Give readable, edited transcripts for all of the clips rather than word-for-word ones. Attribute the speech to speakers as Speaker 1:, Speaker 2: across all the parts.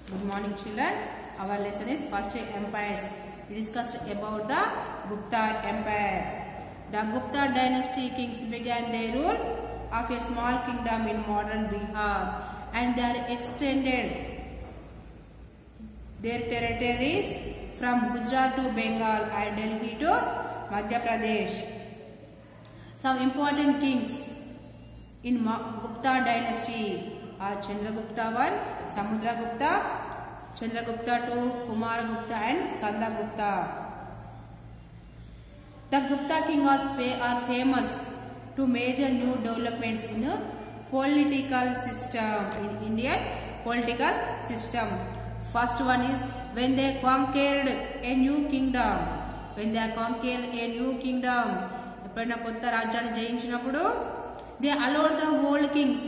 Speaker 1: Good morning, children. Our lesson is first empires. We discussed about the Gupta Empire. The Gupta dynasty kings began their rule of a small kingdom in modern Bihar, and they extended their territories from Gujarat to Bengal and Delhi to Madhya Pradesh. Some important kings in Gupta dynasty are Chandragupta I, Samudragupta, Chandragupta II, Kumaragupta and Skandagupta. The Gupta kings are famous to major new developments in the political system, in Indian political system. First one is when they conquered a new kingdom. When they conquered a new kingdom, ఎప్పుడైనా కొత్త రాజ్యాన్ని జయించినప్పుడు they allowed the old kings.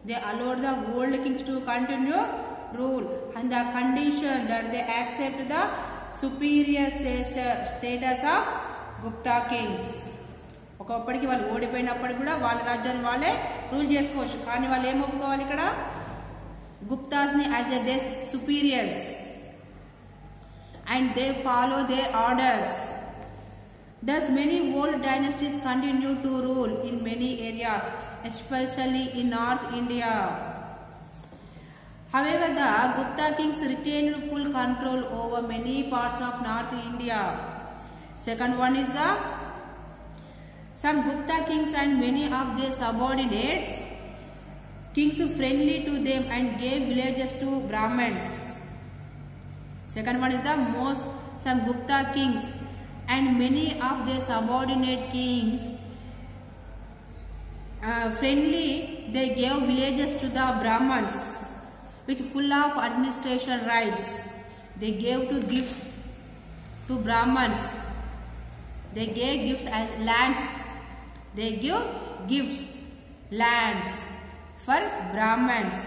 Speaker 1: They allowed the old kings to continue rule on the condition that they accept the superior status of Gupta kings. ఒకప్పటికి వాళ్ళు ఓడిపోయినప్పటికి కూడా వాళ్ళ రాజ్యాన్ని వాళ్ళే rule చేసుకోవచ్చు, కానీ వాళ్ళు ఏం ఒప్పుకోవాలి ఇక్కడ గుప్తాస్ ని as their superiors and they follow their orders. Thus many old dynasties continue to rule in many areas, especially in North India. However, the Gupta kings retained full control over many parts of North India. Second one is some Gupta kings and many of their subordinates, kings friendly to them and gave villages to Brahmins. Second one is some Gupta kings and many of their subordinate kings friendly, they gave villages to the Brahmins with full of administration rights. They gave gifts to Brahmins. They gave gifts as lands. They give gifts, lands for Brahmins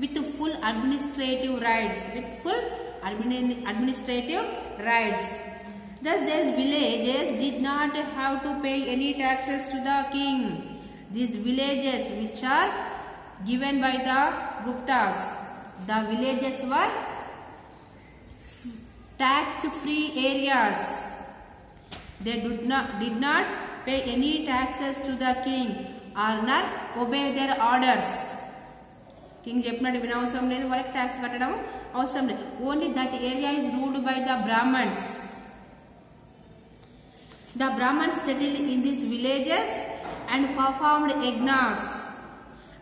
Speaker 1: with full administrative rights. With full administrative rights. Thus, these villages did not have to pay any taxes to the king. These villages which are given by the Guptas, the villages were tax-free areas. They did not pay any taxes to the king or not obey their orders. King చెప్పినట్టు వినవసరం లేదు, వాళ్ళకి tax కట్టడం అవసరం లేదు. Only that area is ruled by the Brahmins. The Brahmins settled in these villages and performed yajnas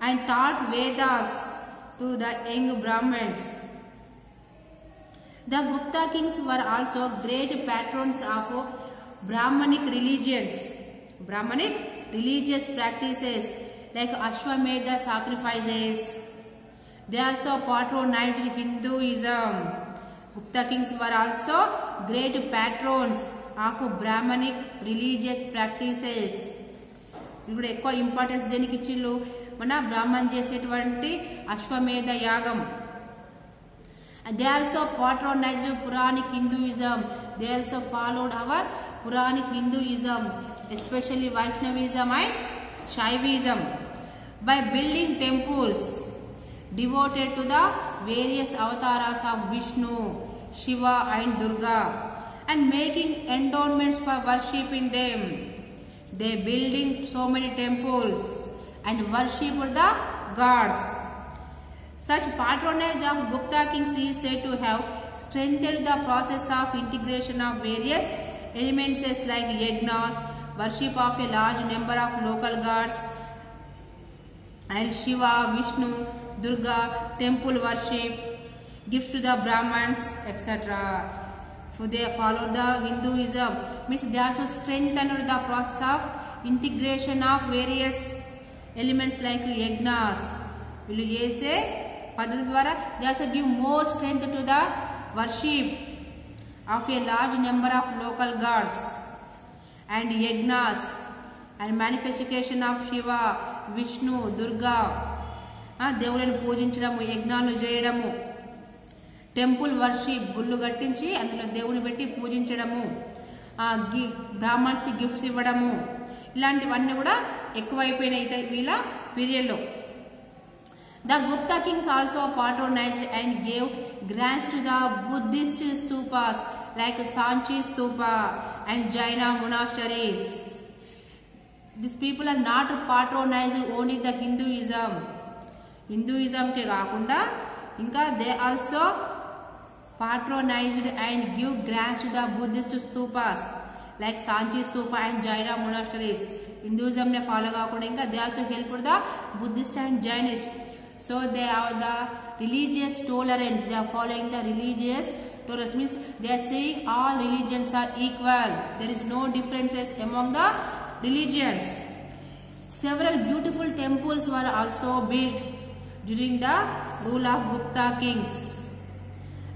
Speaker 1: and taught Vedas to the young Brahmins. The Gupta kings were also great patrons of Brahmanic religions, Brahmanic religious practices like Ashwamedha sacrifices. They also patronized Hinduism. Gupta kings were also great patrons of Brahmanic religious practices. ఇప్పుడు ఎక్కువ importance దేనికి ఇచ్చిళ్ళు, మన బ్రాహ్మణ్ చేసేటువంటి అశ్వమేధ యాగం. They also patronized Puranic Hinduism. They also followed our Puranic Hinduism, especially Vaishnavism and Shaivism, by building temples devoted to the various avatars of Vishnu, Shiva and Durga, and making endowments for worshipping them. They building so many temples and worshiped the gods. Such patronage of Gupta kings is said to have strengthened the process of integration of various elements like yajnas, worship of a large number of local gods, and Shiva, Vishnu, Durga, temple worship, gifts to the Brahmins, etc. So they followed the Hinduism, means they also strengthened the process of integration of various elements like yajnas. వీళ్ళు చేసే పద్ధతి ద్వారా they also give more strength to the worship of a large number of local gods and yajnas and manifestation of Shiva, Vishnu, Durga. దేవుళ్ళని పూజించడము, యజ్ఞాలు చేయడము, temple worship, గుళ్ళు కట్టించి అందులో దేవుని పెట్టి పూజించడము, బ్రాహ్మణ్స్ కి గిఫ్ట్స్ ఇవ్వడము, ఇలాంటివన్నీ కూడా ఎక్కువైపోయినాయి వీళ్ళ పీరియడ్లో. The Gupta kings also patronized and gave grants to the Buddhist stupas like Sanchi Stupa and Jaina monasteries. These people are not patronized only the Hinduism. Hinduism ke kaakunda inka they also patronized and give grants to the Buddhist stupas like Sanchi Stupa and Jaina monasteries. Hinduism ne follow kaakunda inka they also help the Buddhist and Jainist. So they are the religious tolerance. They are following the religious tolerance. Means they are saying all religions are equal. There is no differences among the religions. Several beautiful temples were also built during the rule of Gupta kings.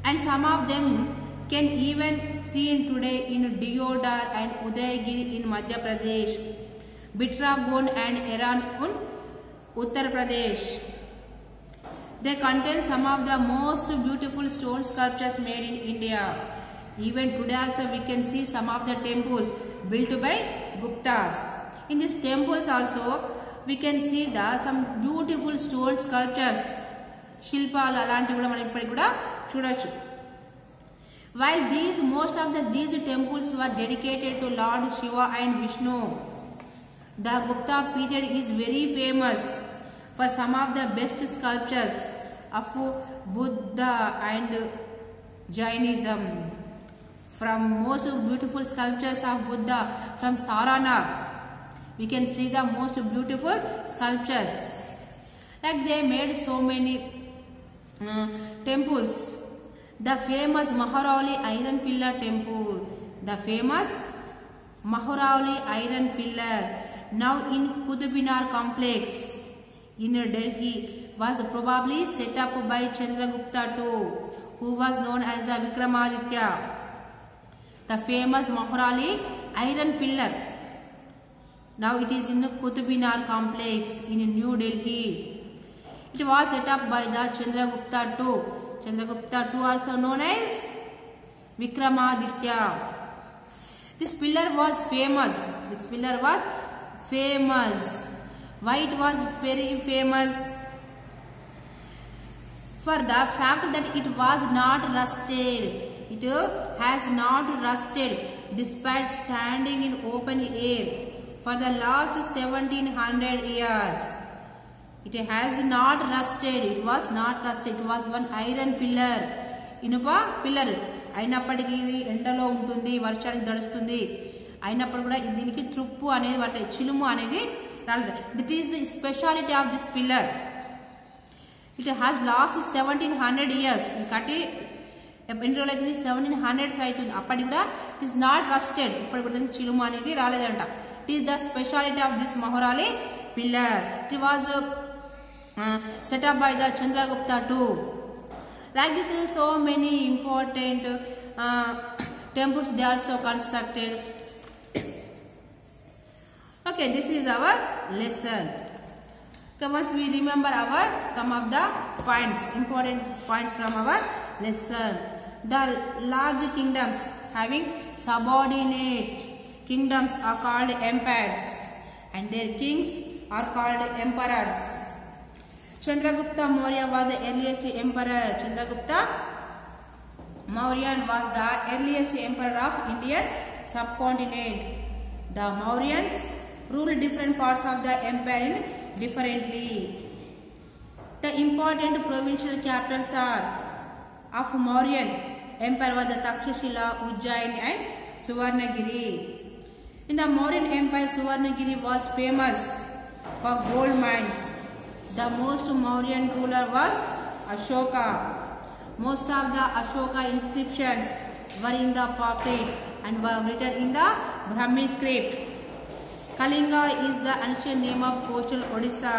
Speaker 1: And some of them can even seen today in Deodar and Udaygiri in Madhya Pradesh, Bitragun and Eran in Uttar Pradesh. They contain some of the most beautiful stone sculptures made in India. Even today also we can see some of the temples built by Guptas. In these temples also we can see some beautiful stone sculptures. Shilpalu alanti kuda manam ippadi kuda chudochu. While most of these temples were dedicated to Lord Shiva and Vishnu, the Gupta period is very famous for some of the best sculptures of Buddha and Jainism. From most beautiful sculptures of Buddha from Saranath, we can see the most beautiful sculptures. Like they made so many temples. The famous Maharauli Iron Pillar Temple. The famous Maharauli Iron Pillar, now in Qutub Minar complex in Delhi, was probably set up by Chandragupta II, who was known as the Vikramaditya. The famous Maharauli Iron Pillar, now it is in the Qutub Minar complex in New Delhi. It was set up by the Chandragupta II. Chandragupta II, also known as Vikramaditya. This pillar was famous. Why it was very famous? For the fact that it was not rusted. It has not rusted despite standing in open air for the last 1700 years. It has not rusted. It was not rusted. It was one iron pillar. Inupa pillar. అయినప్పటికీ ఇది ఎండలో ఉంటుంది, వర్షానికి దడుస్తుంది, అయినప్పుడు కూడా దీనికి త్రుప్పు అనేది పడతాయి, చిలుము అనేది రాలేదు. That is the speciality of this pillar. It has last 1700 years. ఇది కట్టి ఎన్ని రోజులు అవుతుంది? 1700 అవుతుంది. అప్పటికి కూడా ఇట్ ఈస్ నాట్ రస్టెడ్. ఇప్పటి కూడా చిలుము అనేది రాలేదంట. It is the speciality of this Mehrauli pillar. It was set up by the Chandragupta II. Like this, so many important temples they also constructed. Okay, this is our lesson. Okay, once we remember some of the points, important points from our lesson. The large kingdoms having subordinate kingdoms are called empires, and their kings are called emperors. Chandragupta Maurya was the earliest emperor. Chandragupta Maurya was the earliest emperor of Indian subcontinent. The Mauryans ruled different parts of the empire differently. The important provincial capitals of Mauryan empire was the Takshashila, Ujjain and Suvarnagiri. In the Mauryan empire, Suvarnagiri was famous for gold mines. The most Mauryan ruler was Ashoka. Most of the Ashoka inscriptions were in the pocket and were written in the Brahmi script. Kalinga is the ancient name of coastal Odisha.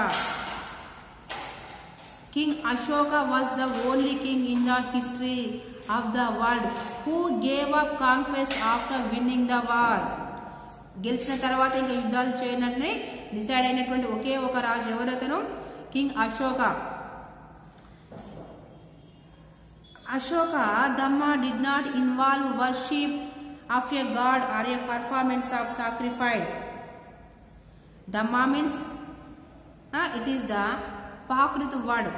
Speaker 1: King Ashoka was the only king in the history of the world who gave up conquest after winning the war. గెలిచిన తర్వాత ఇంకా యుద్ధాలు చేయనట్లే decide అయినటువంటి ఒకే ఒక రాజు ఎవరతను? King Ashoka. Ashoka Dhamma did not involve worship of a god or a performance of sacrifice. Dhamma means it is the Prakrit word.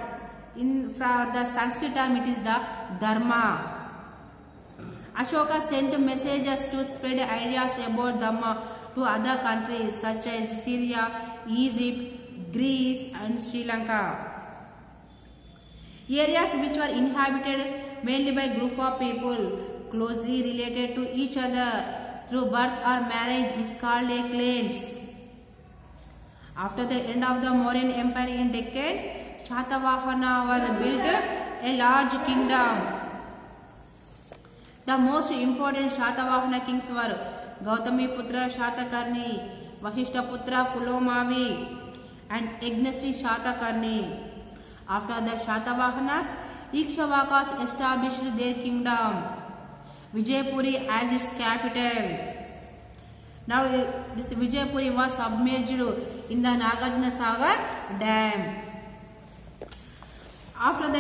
Speaker 1: For the Sanskrit term it is the Dharma. Ashoka sent messages to spread ideas about Dhamma to other countries such as Syria, Egypt, Greece and Sri Lanka. Areas which were inhabited mainly by group of people closely related to each other through birth or marriage is called a clans. After the end of the Mauryan Empire in Deccan, Shatavahana were built a large kingdom. The most important Shatavahana kings were Gautami Putra Shatakarni, Vashishta Putra Pulomavi and Yajnasri Shatakarni. After the Shatavahanas, Ikshvakas established their kingdom, Vijaypuri as its capital. Now this Vijaypuri was submerged in the Nagarjuna Sagar dam. After the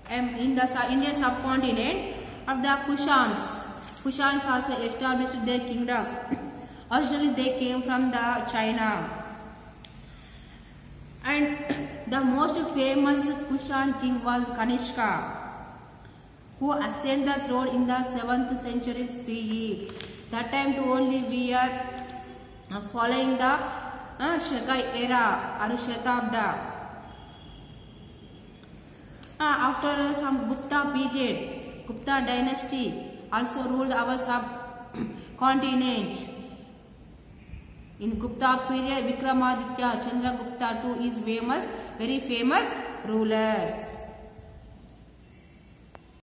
Speaker 1: in the Indian subcontinent of the Kushans also established their kingdom. Originally they came from the China. And the most famous Kushan king was Kanishka, who ascended the throne in the 7th century CE. That time too only we are following the Shaka era or Shatabda. After some Gupta period, Gupta dynasty also ruled our subcontinent. In Gupta period, Vikramaditya Chandragupta too is famous, very famous ruler.